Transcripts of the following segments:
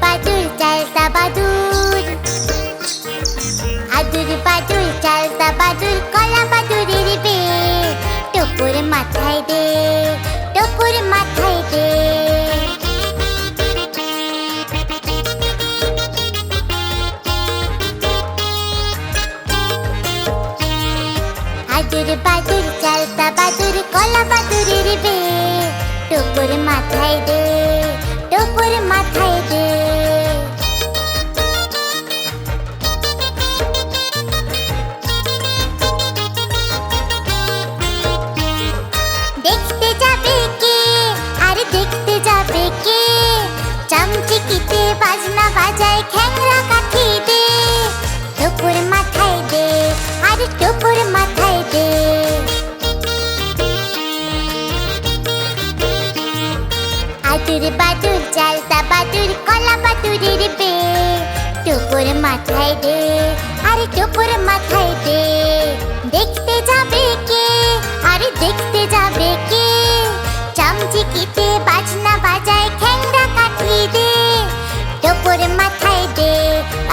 বাদুর চালতা বাদুর, আদুর বাদুর চালতা বাদুর, কলা বাদুরের বে। টুকুর মাথায় দে, টুকুর মাথায় দে। আদুর বাদুর চালতা বাদুর, কলা বাদুরের বে। টুকুর মাথায় দে, টুকুর মাথায় দে। দেখতে যাবে কে, আর দেখতে যাবে কে? চামচিকিতে বাজনা বাজায়, খ্যাংরা কাঠি দে। টুকুর মাথায় দে, আর টুকুর মাথায় দে। আদুর বাদুর চালতা বাদুর, কলা বাদুরের বে। টুকুর মাথায় দে, আর টুকুর মাথায় দে। দেখতে যাবে কে, আর দেখতে যাবে কে? চামচিকিতে বাজনা বাজায়, খ্যাংরা কাঠি দে। টুকুর মাথায় দে,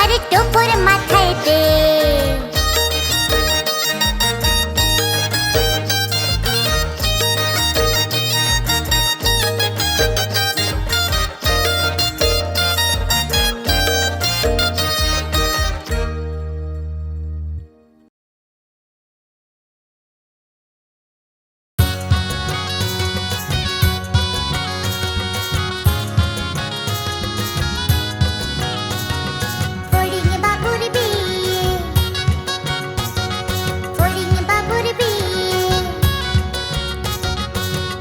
আর টুকুর মাথায় দে। ফড়িং বাবুর বিয়ে, ফড়িং বাবুর বিয়ে।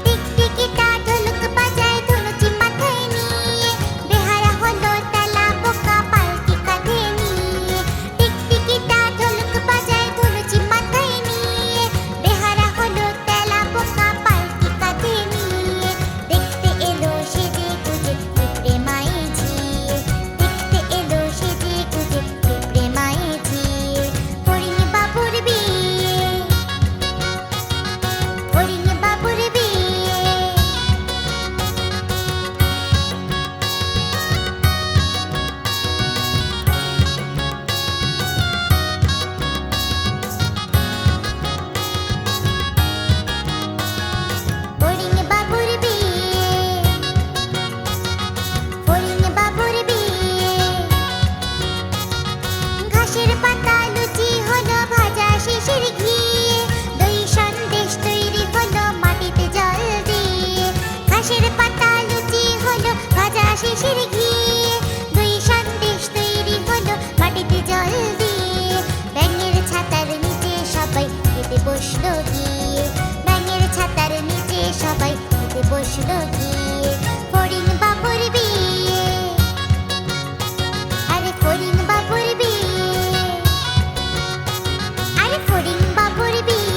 টিকটিকিটা ঢোলক বাজায়, ধনুচি মাথায় নিয়ে। বেহারা হলো তেলা বোকা, পালকি কাঁধে নিয়ে। টিকটিকিটা ঢোলক বাজায়, ধনুচি মাথায় নিয়ে। বেহারা হলো তেলা বোকা, পালকি কাঁধে নিয়ে। দেখতে এলো সেজে গুজে পিঁপড়ে মায়ে ঝিয়ে। দেখতে এলো সেজে গুজে পিঁপড়ে মায়ে ঝিয়ে। ফড়িং বাবুর বিয়ে, ফড়িং বাবুর বিয়ে। ফড়িং বাবুর বিয়ে, ফড়িং বাবুর বিয়ে। ঘাসের পাতা লুচি হলো ভাজা শিশির ঘিয়ে। দই সন্দেশ তৈরি হলো মাটিতে জল দিয়ে। ঘাসের পাতা লুচি হলো ভাজা শিশির ঘিয়ে। দই সন্দেশ তৈরি হলো মাটিতে জল দিয়ে। ব্যাঙের ছাতার নিচে সবাই খেতে বসলো গিয়ে। ব্যাঙের ছাতার নিচে সবাই খেতে বসলো গিয়ে। ফড়িং বাবুর বিয়ে, আরে ফড়িং বাবুর বিয়ে, আরে ফড়িং বাবুর বিয়ে।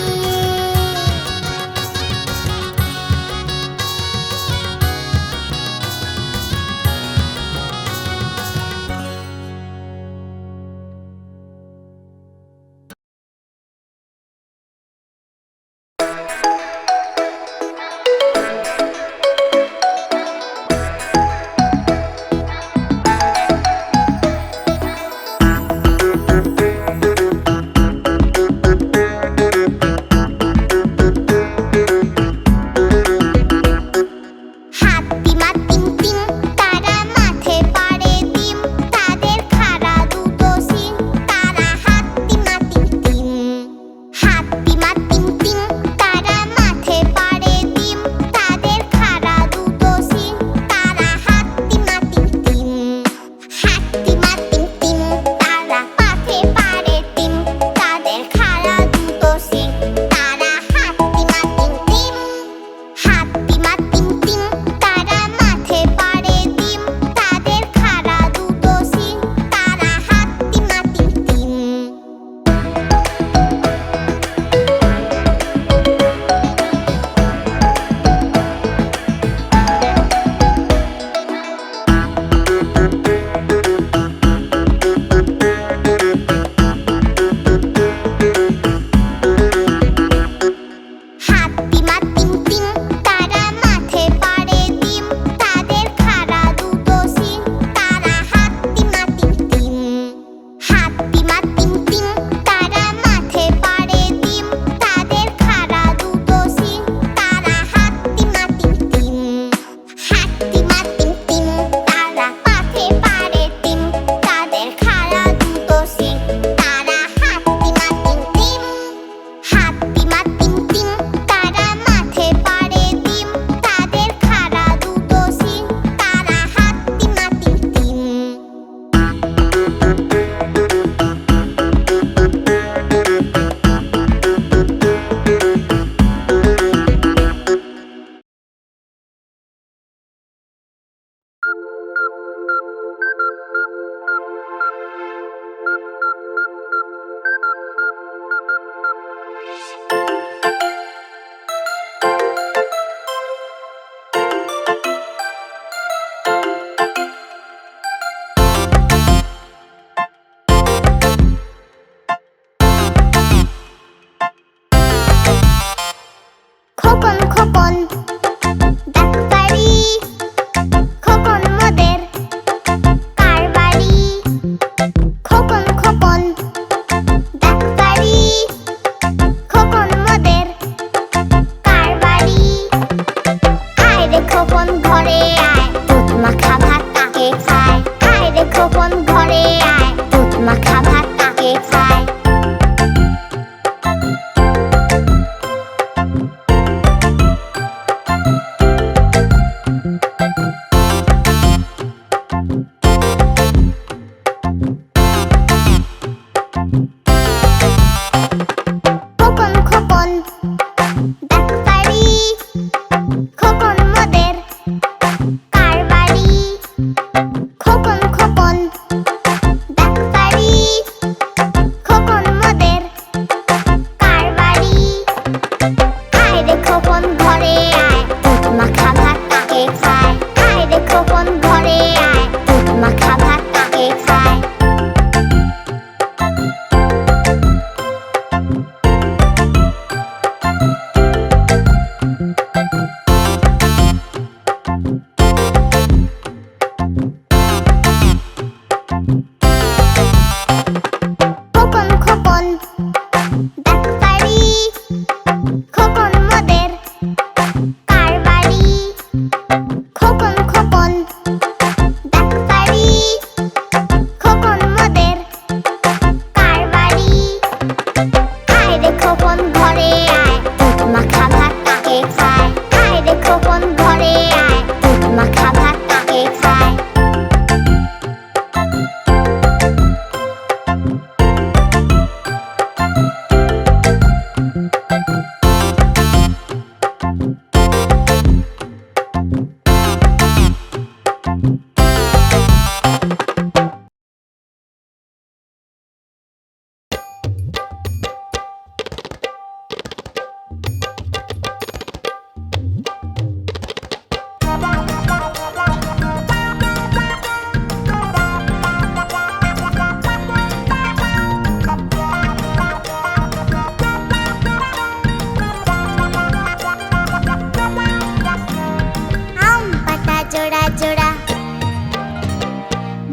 জোড়া জোড়া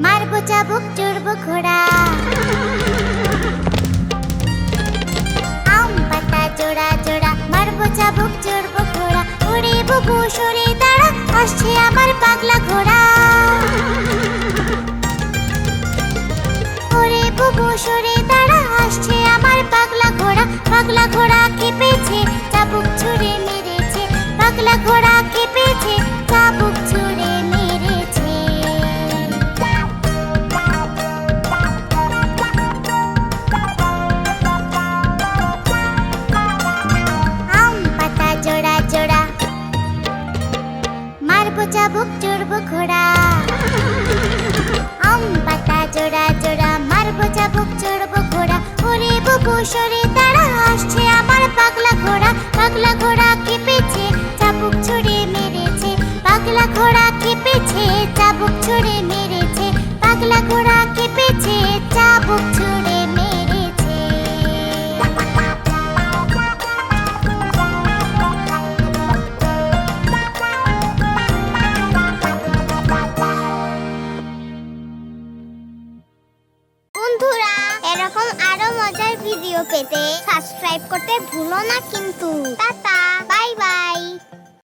মারবো চাবুক চড়বো ঘোড়া আম পাতা জোড়া জোড়া মারবো চাবুক চড়বো ঘোড়া ওরে বুবু সরে দাঁড়া আসছে আমার পাগলা ঘোড়া ওরে বুবু সরে দাঁড়া আসছে আমার পাগলা ঘোড়া কেঁপেছে চাবুক ছুঁড়ে মেরেছে পাগলা ঘোড়া কেঁপেছে চাবুক ছুঁড়ে মেরেছে আম পাতা জোড়া জোড়া মারবো চাবুক চড়বো ঘোড়া আম পাতা জোড়া জোড়া মারবো চাবুক চড়বো ঘোড়া ওরে বুবু সরে দাঁড়া আসছে আমার পাগলা ঘোড়া কেঁপেছে চাবুক ছুঁড়ে মেরেছে পাগলা ঘোড়া কেঁপেছে চাবুক ছুঁড়ে মেরেছে পাগলা ঘোড়া কেঁপেছে চাবুক ছুঁড়ে মেরেছে বন্ধুরা এরকম আরো মজার ভিডিও পেতে সাবস্ক্রাইব করতে ভুলো না কিন্তু।